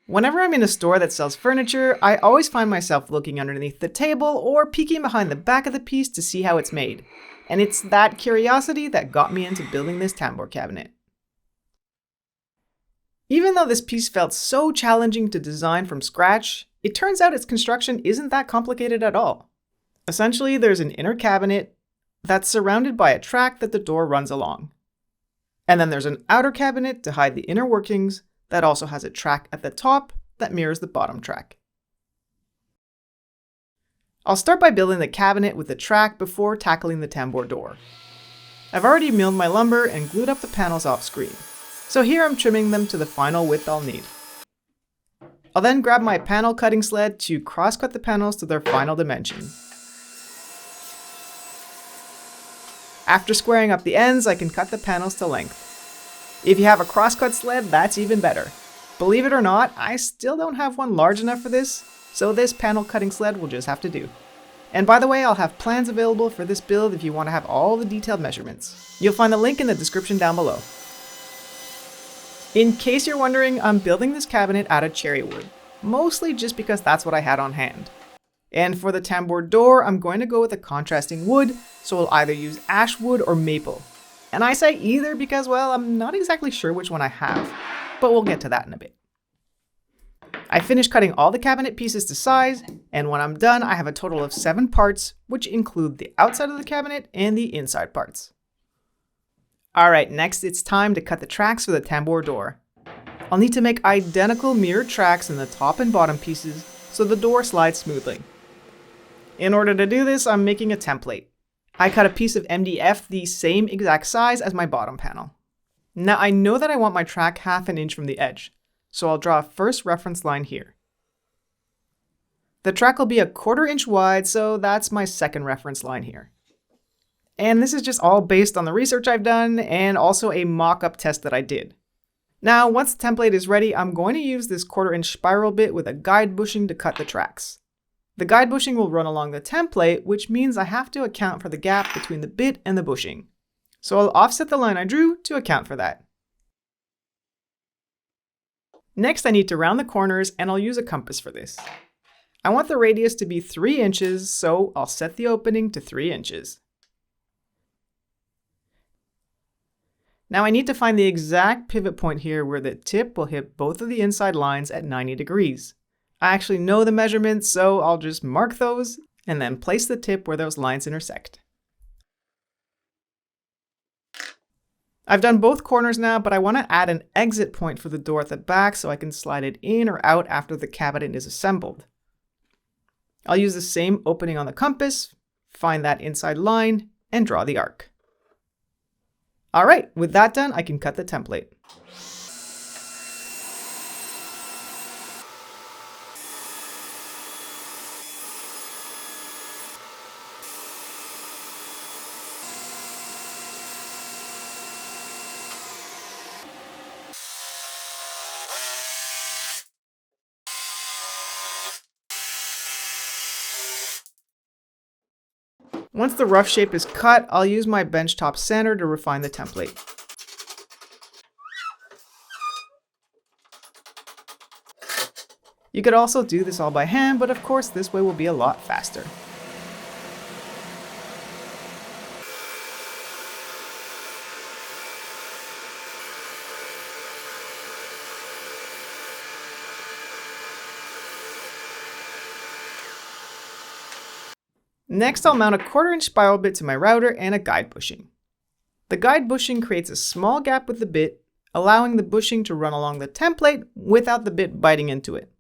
Whenever I'm in a store that sells furniture, I always find myself looking underneath the table or peeking behind the back of the piece to see how it's made. And it's that curiosity that got me into building this tambour cabinet. Even though this piece felt so challenging to design from scratch, it turns out its construction isn't that complicated at all. Essentially, there's an inner cabinet that's surrounded by a track that the door runs along. And then there's an outer cabinet to hide the inner workings that also has a track at the top that mirrors the bottom track. I'll start by building the cabinet with the track before tackling the tambour door. I've already milled my lumber and glued up the panels off screen, so here I'm trimming them to the final width I'll need. I'll then grab my panel cutting sled to cross-cut the panels to their final dimension. After squaring up the ends, I can cut the panels to length. If you have a crosscut sled, that's even better. Believe it or not, I still don't have one large enough for this, so this panel cutting sled will just have to do. And by the way, I'll have plans available for this build if you want to have all the detailed measurements. You'll find the link in the description down below. In case you're wondering, I'm building this cabinet out of cherry wood, mostly just because that's what I had on hand. And for the tambour door, I'm going to go with a contrasting wood, so I'll either use ash wood or maple. And I say either because, well, I'm not exactly sure which one I have, but we'll get to that in a bit. I finished cutting all the cabinet pieces to size, and when I'm done, I have a total of 7 parts, which include the outside of the cabinet and the inside parts. Alright, next it's time to cut the tracks for the tambour door. I'll need to make identical mirrored tracks in the top and bottom pieces so the door slides smoothly. In order to do this, I'm making a template. I cut a piece of MDF the same exact size as my bottom panel. Now I know that I want my track 1/2 inch from the edge, so I'll draw a first reference line here. The track will be 1/4 inch wide, so that's my second reference line here. And this is just all based on the research I've done and also a mock-up test that I did. Now, once the template is ready, I'm going to use this 1/4 inch spiral bit with a guide bushing to cut the tracks. The guide bushing will run along the template, which means I have to account for the gap between the bit and the bushing. So I'll offset the line I drew to account for that. Next, I need to round the corners, and I'll use a compass for this. I want the radius to be 3 inches, so I'll set the opening to 3 inches. Now I need to find the exact pivot point here where the tip will hit both of the inside lines at 90 degrees. I actually know the measurements, so I'll just mark those and then place the tip where those lines intersect. I've done both corners now, but I want to add an exit point for the door at the back so I can slide it in or out after the cabinet is assembled. I'll use the same opening on the compass, find that inside line, and draw the arc. Alright, with that done, I can cut the template. Once the rough shape is cut, I'll use my benchtop sander to refine the template. You could also do this all by hand, but of course this way will be a lot faster. Next, I'll mount a 1/4 inch spiral bit to my router and a guide bushing. The guide bushing creates a small gap with the bit, allowing the bushing to run along the template without the bit biting into it.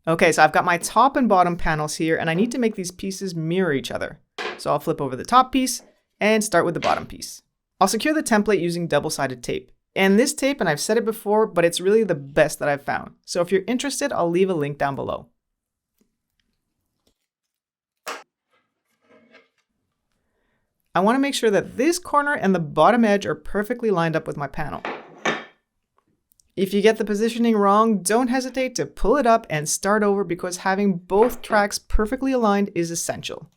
Okay, so I've got my top and bottom panels here, and I need to make these pieces mirror each other. So I'll flip over the top piece and start with the bottom piece. I'll secure the template using double-sided tape. And this tape, and I've said it before, but it's really the best that I've found. So if you're interested, I'll leave a link down below. I want to make sure that this corner and the bottom edge are perfectly lined up with my panel. If you get the positioning wrong, don't hesitate to pull it up and start over because having both tracks perfectly aligned is essential.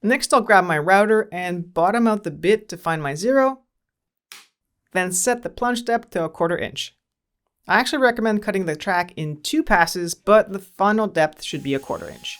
Next, I'll grab my router and bottom out the bit to find my 0. Then set the plunge depth to 1/4 inch. I actually recommend cutting the track in 2 passes, but the final depth should be 1/4 inch.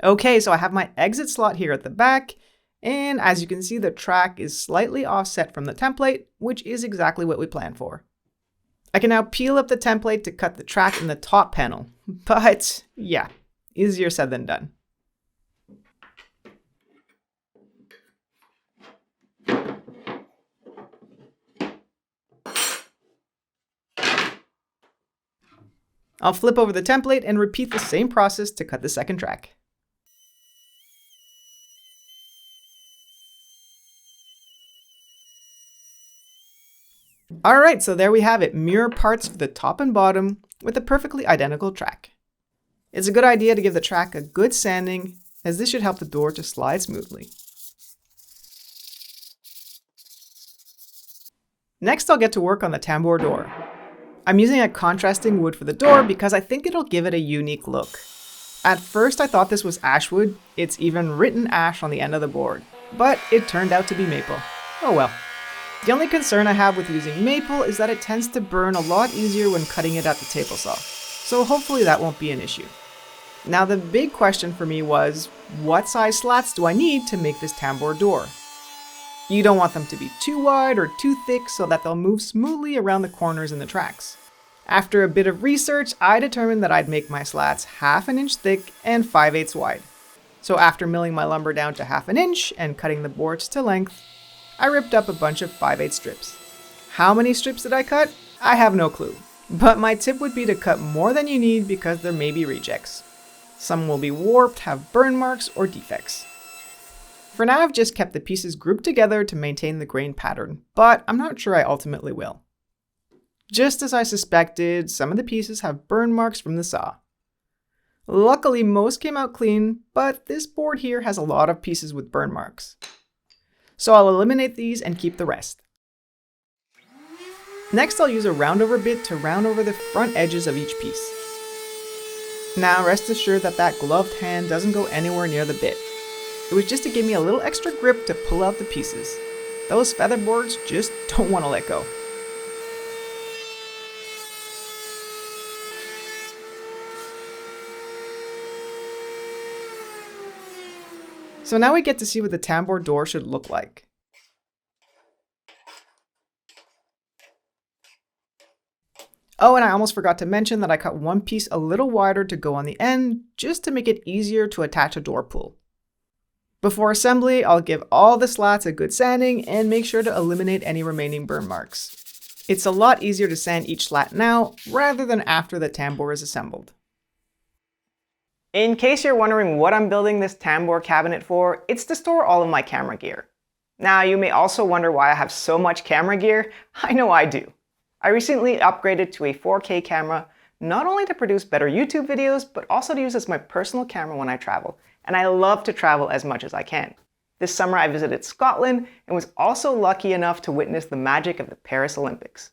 Okay, so I have my exit slot here at the back, and as you can see, the track is slightly offset from the template, which is exactly what we planned for. I can now peel up the template to cut the track in the top panel, but yeah, easier said than done. I'll flip over the template and repeat the same process to cut the second track. Alright, so there we have it, mirror parts for the top and bottom with a perfectly identical track. It's a good idea to give the track a good sanding, as this should help the door to slide smoothly. Next, I'll get to work on the tambour door. I'm using a contrasting wood for the door because I think it'll give it a unique look. At first I thought this was ash wood, it's even written ash on the end of the board, but it turned out to be maple. Oh well. The only concern I have with using maple is that it tends to burn a lot easier when cutting it at the table saw, so hopefully that won't be an issue. Now the big question for me was, what size slats do I need to make this tambour door? You don't want them to be too wide or too thick so that they'll move smoothly around the corners and the tracks. After a bit of research, I determined that I'd make my slats 1/2 inch thick and 5/8 wide. So after milling my lumber down to 1/2 inch and cutting the boards to length, I ripped up a bunch of 5/8 strips. How many strips did I cut? I have no clue, but my tip would be to cut more than you need because there may be rejects. Some will be warped, have burn marks, or defects. For now, I've just kept the pieces grouped together to maintain the grain pattern, but I'm not sure I ultimately will. Just as I suspected, some of the pieces have burn marks from the saw. Luckily, most came out clean, but this board here has a lot of pieces with burn marks. So I'll eliminate these and keep the rest. Next, I'll use a roundover bit to round over the front edges of each piece. Now, rest assured that that gloved hand doesn't go anywhere near the bit. It was just to give me a little extra grip to pull out the pieces. Those feather boards just don't want to let go. So now we get to see what the tambour door should look like. Oh, and I almost forgot to mention that I cut one piece a little wider to go on the end, just to make it easier to attach a door pull. Before assembly, I'll give all the slats a good sanding and make sure to eliminate any remaining burn marks. It's a lot easier to sand each slat now, rather than after the tambour is assembled. In case you're wondering what I'm building this tambour cabinet for, it's to store all of my camera gear. Now, you may also wonder why I have so much camera gear. I know I do. I recently upgraded to a 4K camera, not only to produce better YouTube videos, but also to use as my personal camera when I travel. And I love to travel as much as I can. This summer I visited Scotland and was also lucky enough to witness the magic of the Paris Olympics.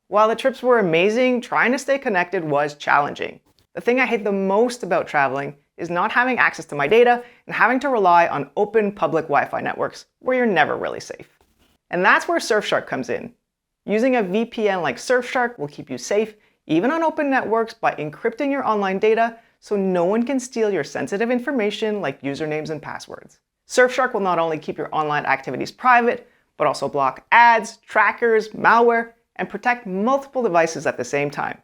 While the trips were amazing, trying to stay connected was challenging. The thing I hate the most about traveling is not having access to my data and having to rely on open public Wi-Fi networks where you're never really safe. And that's where Surfshark comes in. Using a VPN like Surfshark will keep you safe even on open networks by encrypting your online data so no one can steal your sensitive information like usernames and passwords. Surfshark will not only keep your online activities private, but also block ads, trackers, malware, and protect multiple devices at the same time.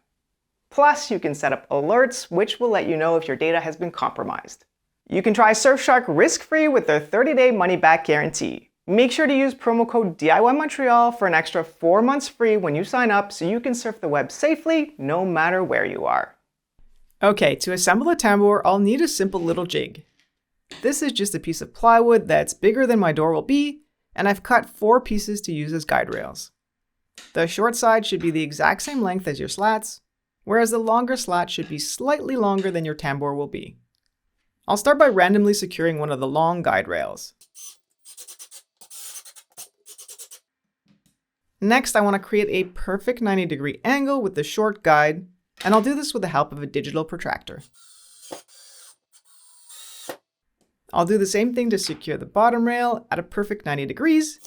Plus, you can set up alerts, which will let you know if your data has been compromised. You can try Surfshark risk-free with their 30-day money-back guarantee. Make sure to use promo code DIY Montreal for an extra 4 months free when you sign up so you can surf the web safely no matter where you are. Okay, to assemble a tambour, I'll need a simple little jig. This is just a piece of plywood that's bigger than my door will be, and I've cut 4 pieces to use as guide rails. The short side should be the exact same length as your slats, whereas the longer slat should be slightly longer than your tambour will be. I'll start by randomly securing one of the long guide rails. Next, I want to create a perfect 90-degree angle with the short guide, and I'll do this with the help of a digital protractor. I'll do the same thing to secure the bottom rail at a perfect 90 degrees,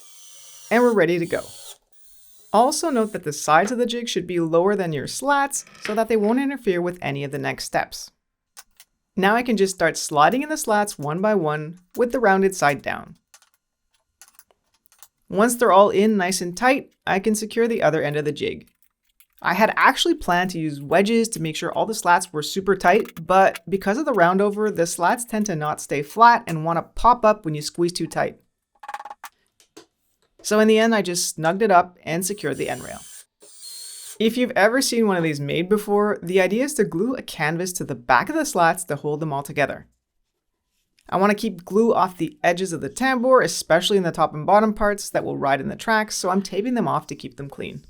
and we're ready to go. Also note that the sides of the jig should be lower than your slats so that they won't interfere with any of the next steps. Now I can just start sliding in the slats one by one with the rounded side down. Once they're all in nice and tight, I can secure the other end of the jig. I had actually planned to use wedges to make sure all the slats were super tight, but because of the roundover, the slats tend to not stay flat and want to pop up when you squeeze too tight. So in the end, I just snugged it up and secured the end rail. If you've ever seen one of these made before, the idea is to glue a canvas to the back of the slats to hold them all together. I want to keep glue off the edges of the tambour, especially in the top and bottom parts that will ride in the tracks, so I'm taping them off to keep them clean.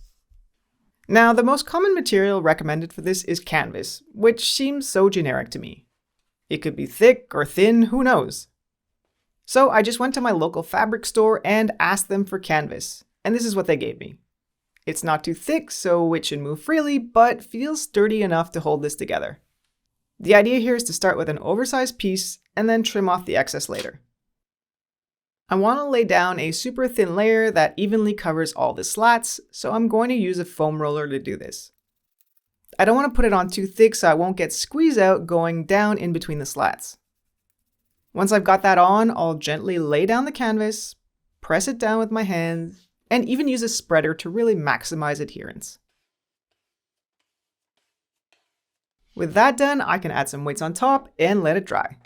Now, the most common material recommended for this is canvas, which seems so generic to me. It could be thick or thin, who knows? So I just went to my local fabric store and asked them for canvas, and this is what they gave me. It's not too thick, so it should move freely, but feels sturdy enough to hold this together. The idea here is to start with an oversized piece and then trim off the excess later. I want to lay down a super thin layer that evenly covers all the slats, so I'm going to use a foam roller to do this. I don't want to put it on too thick so I won't get squeeze out going down in between the slats. Once I've got that on, I'll gently lay down the canvas, press it down with my hands, and even use a spreader to really maximize adherence. With that done, I can add some weights on top and let it dry.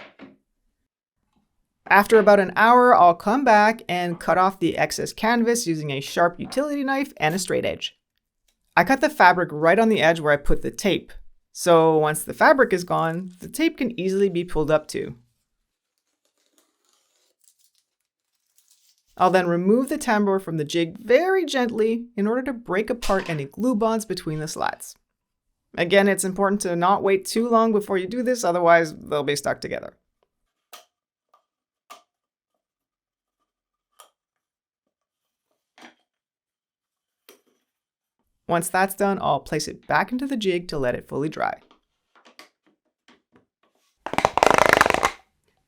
After about an hour, I'll come back and cut off the excess canvas using a sharp utility knife and a straight edge. I cut the fabric right on the edge where I put the tape, so once the fabric is gone, the tape can easily be pulled up too. I'll then remove the tambour from the jig very gently in order to break apart any glue bonds between the slats. Again, it's important to not wait too long before you do this, otherwise they'll be stuck together. Once that's done, I'll place it back into the jig to let it fully dry.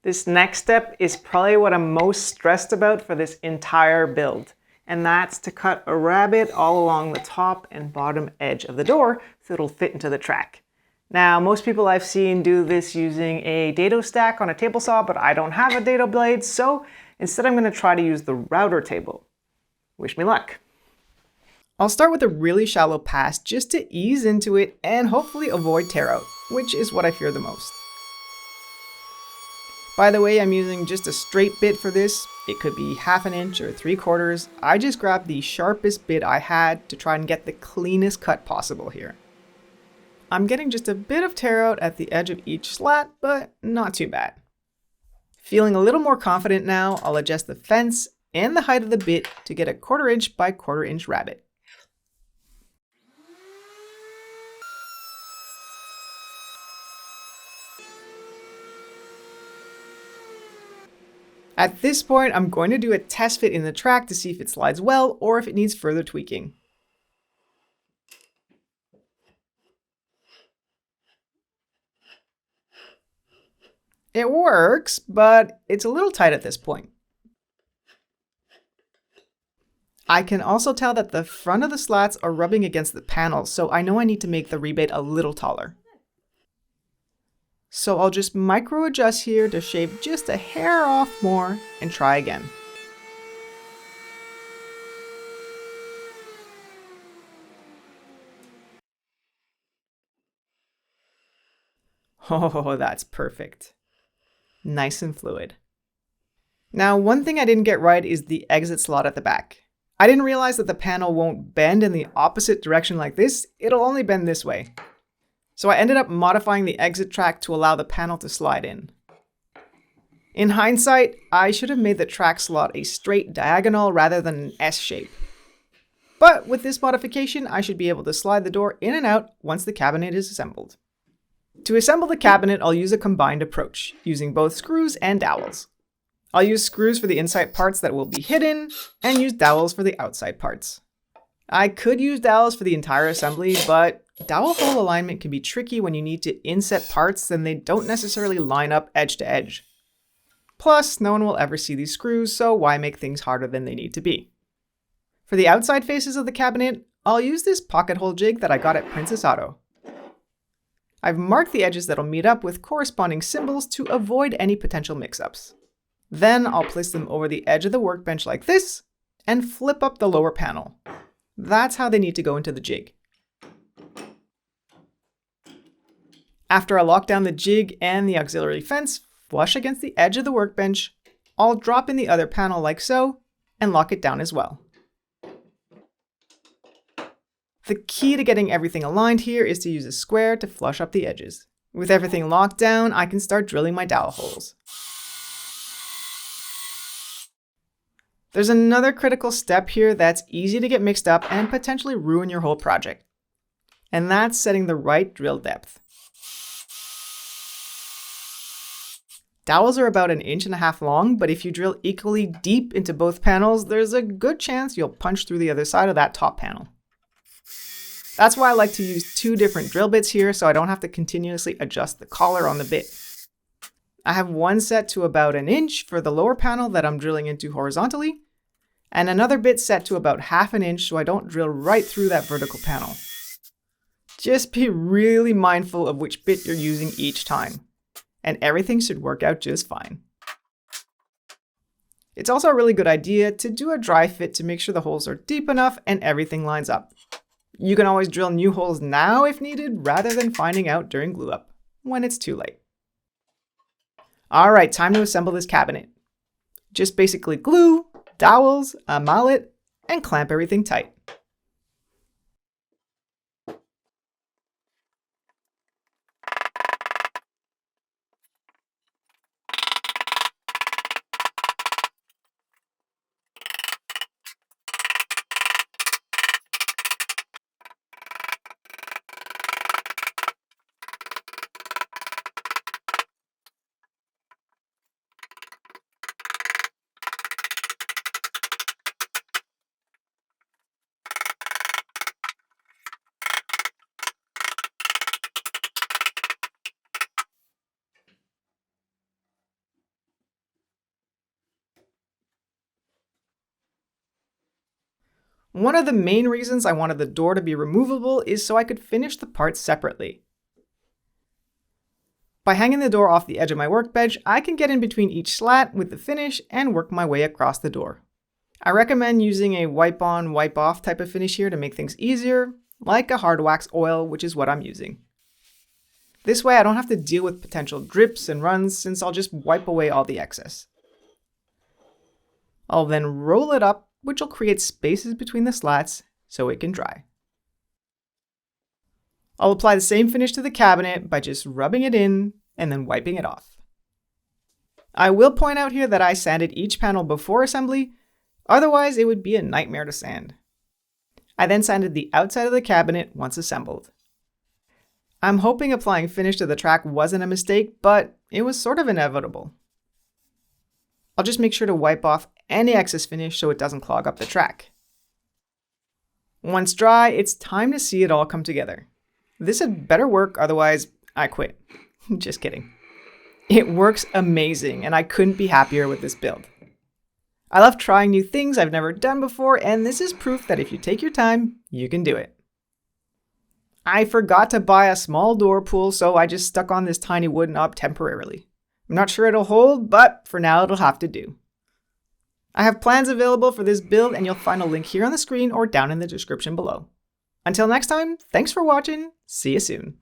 This next step is probably what I'm most stressed about for this entire build, and that's to cut a rabbet all along the top and bottom edge of the door so it'll fit into the track. Now, most people I've seen do this using a dado stack on a table saw, but I don't have a dado blade, so instead I'm going to try to use the router table. Wish me luck. I'll start with a really shallow pass just to ease into it and hopefully avoid tear out, which is what I fear the most. By the way, I'm using just a straight bit for this. It could be 1/2 inch or 3/4. I just grabbed the sharpest bit I had to try and get the cleanest cut possible here. I'm getting just a bit of tear out at the edge of each slat, but not too bad. Feeling a little more confident now, I'll adjust the fence and the height of the bit to get a 1/4 inch by 1/4 inch rabbet. At this point, I'm going to do a test fit in the track to see if it slides well or if it needs further tweaking. It works, but it's a little tight at this point. I can also tell that the front of the slats are rubbing against the panels, so I know I need to make the rebate a little taller. So I'll just micro adjust here to shave just a hair off more and try again. Oh, that's perfect. Nice and fluid. Now, one thing I didn't get right is the exit slot at the back. I didn't realize that the panel won't bend in the opposite direction like this, it'll only bend this way. So I ended up modifying the exit track to allow the panel to slide in. In hindsight, I should have made the track slot a straight diagonal rather than an S shape. But with this modification, I should be able to slide the door in and out once the cabinet is assembled. To assemble the cabinet, I'll use a combined approach, using both screws and dowels. I'll use screws for the inside parts that will be hidden, and use dowels for the outside parts. I could use dowels for the entire assembly, but dowel hole alignment can be tricky when you need to inset parts and they don't necessarily line up edge to edge. Plus, no one will ever see these screws, so why make things harder than they need to be? For the outside faces of the cabinet, I'll use this pocket hole jig that I got at Princess Auto. I've marked the edges that'll meet up with corresponding symbols to avoid any potential mix-ups. Then I'll place them over the edge of the workbench like this, and flip up the lower panel. That's how they need to go into the jig. After I lock down the jig and the auxiliary fence flush against the edge of the workbench, I'll drop in the other panel like so, and lock it down as well. The key to getting everything aligned here is to use a square to flush up the edges. With everything locked down, I can start drilling my dowel holes. There's another critical step here that's easy to get mixed up and potentially ruin your whole project. And that's setting the right drill depth. Dowels are about 1.5 inches long, but if you drill equally deep into both panels, there's a good chance you'll punch through the other side of that top panel. That's why I like to use 2 different drill bits here so I don't have to continuously adjust the collar on the bit. I have one set to about 1 inch for the lower panel that I'm drilling into horizontally, and another bit set to about 1/2 inch so I don't drill right through that vertical panel. Just be really mindful of which bit you're using each time, and everything should work out just fine. It's also a really good idea to do a dry fit to make sure the holes are deep enough and everything lines up. You can always drill new holes now if needed, rather than finding out during glue up, when it's too late. Alright, time to assemble this cabinet. Just basically glue, dowels, a mallet, and clamp everything tight. One of the main reasons I wanted the door to be removable is so I could finish the parts separately. By hanging the door off the edge of my workbench, I can get in between each slat with the finish and work my way across the door. I recommend using a wipe on, wipe off type of finish here to make things easier, like a hard wax oil, which is what I'm using. This way I don't have to deal with potential drips and runs since I'll just wipe away all the excess. I'll then roll it up, which will create spaces between the slats so it can dry. I'll apply the same finish to the cabinet by just rubbing it in and then wiping it off. I will point out here that I sanded each panel before assembly, otherwise it would be a nightmare to sand. I then sanded the outside of the cabinet once assembled. I'm hoping applying finish to the track wasn't a mistake, but it was sort of inevitable. I'll just make sure to wipe off any excess finish so it doesn't clog up the track. Once dry, it's time to see it all come together. This had better work, otherwise I quit. Just kidding. It works amazing, and I couldn't be happier with this build. I love trying new things I've never done before, and this is proof that if you take your time, you can do it. I forgot to buy a small door pull, so I just stuck on this tiny wood knob temporarily. I'm not sure it'll hold, but for now it'll have to do. I have plans available for this build, and you'll find a link here on the screen or down in the description below. Until next time, thanks for watching, see you soon.